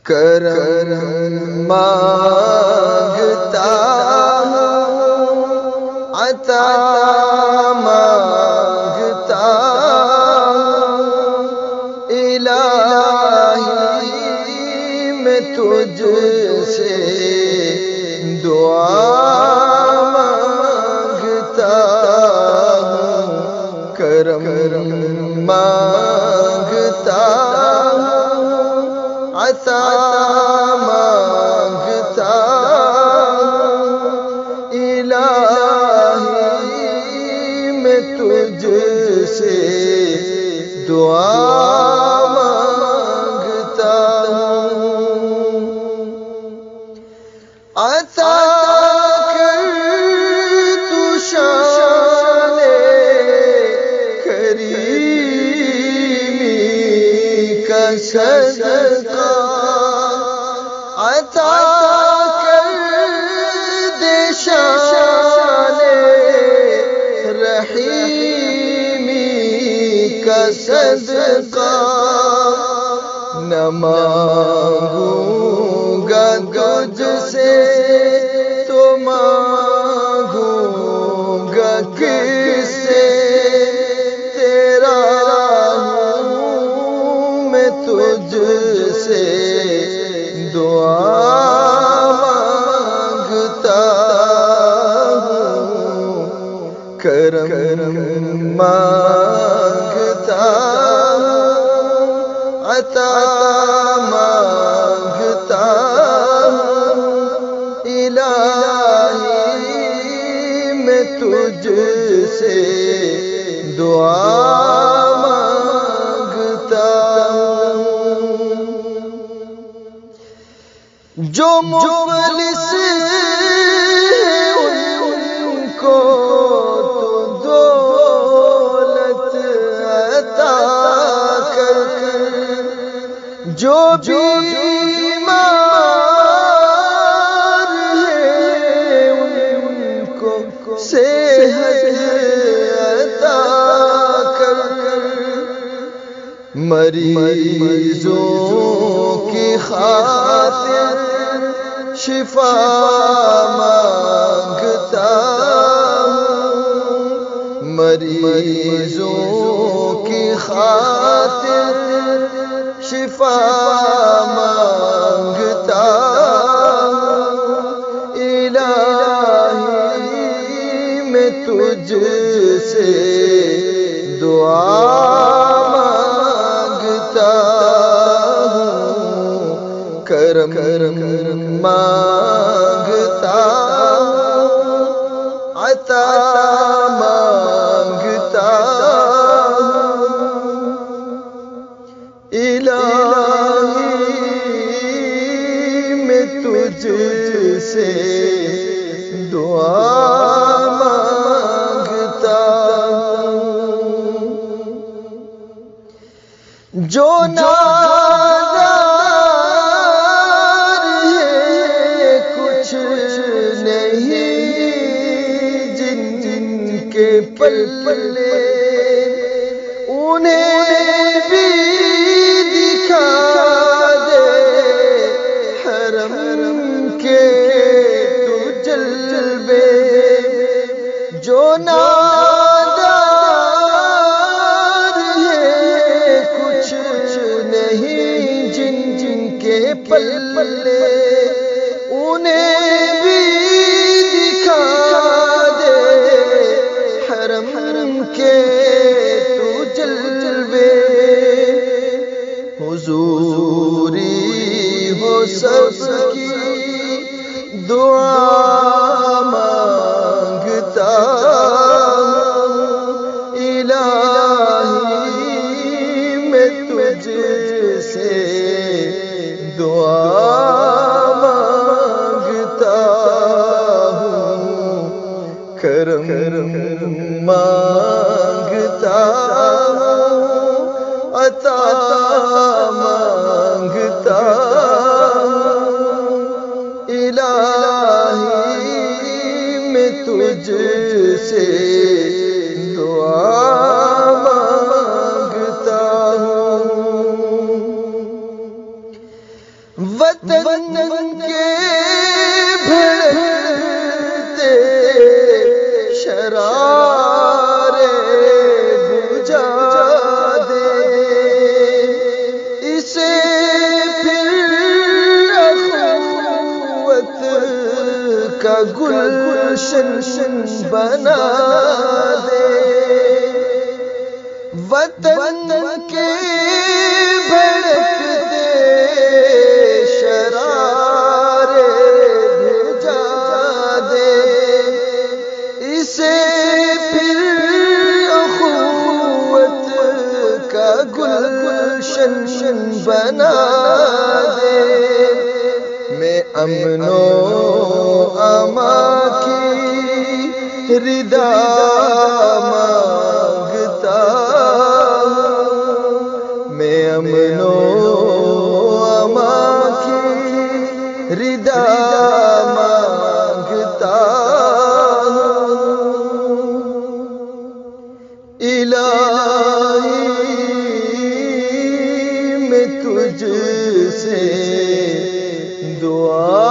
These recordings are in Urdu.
کرم مانگتا ہوں، عطا مانگتا ہوں، الہی میں تجھ سے دعا مانگتا ہوں، کرم مانگتا ہوں، عطا مانگتا ہوں، الہی میں تجھ سے دعا مانگتا ہوں، عطا کر تو شان کریمی کا صدقہ، عطا کر دے شان رحیمی کا صدقہ، نہ مانگوں گا تجھ سے تو مانگوں گا کس سے، تیرا ہوں میں تجھ سے دعا مانگتا ہوں، کرم مانگتا ہوں، عطا مانگتا ہوں، الہی میں تجھ سے دعا مانگتا ہوں، جو مفلس ان کو تو دولت عطا کر، جو بیمار ہے ان کو صحت عطا کر، مریضوں کی خاطر شفا مانگتا ہوں، مریضوں کی خاطر شفا مانگتا ہوں، الہی میں تجھ سے دعا مانگتا ہوں، کرم مانگتا ہوں، عطا مانگتا ہوں، الہی میں تجھ سے دعا مانگتا ہوں، جو نادار ہے کچھ نہیں جن کے پلے، انہیں بھی دکھا دے حرم کے تو جلوے، جو نادار ہے کچھ نہیں جن کے پلے، انہیں بھی دکھا دے حرم کے تو جلوے، حضوری ہو سب کی دعا مانگتا ہوں، الہی میں تجھ سے دعا مانگتا ہوں، کرم مانگتا ہوں، عطا مانگتا ہوں، الہی گلشن بنا دے، وطن کے بھڑکتے شرارے بھجا دے، اسے پھر اخوت کا گلشن بنا دے، میں امن و امان کی رضا مانگتا ہوں، میں امن و امان کی رضا مانگتا ہوں، الہی میں تجھ سے دعا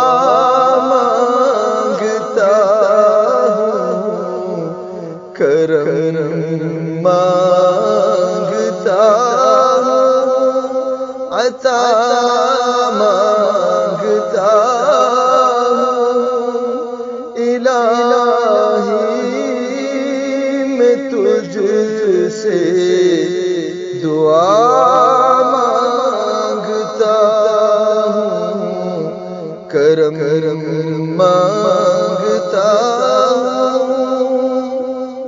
مانگتا ہوں، کرم مانگتا ہوں، عطا مانگتا ہوں، الہی میں تجھ سے دعا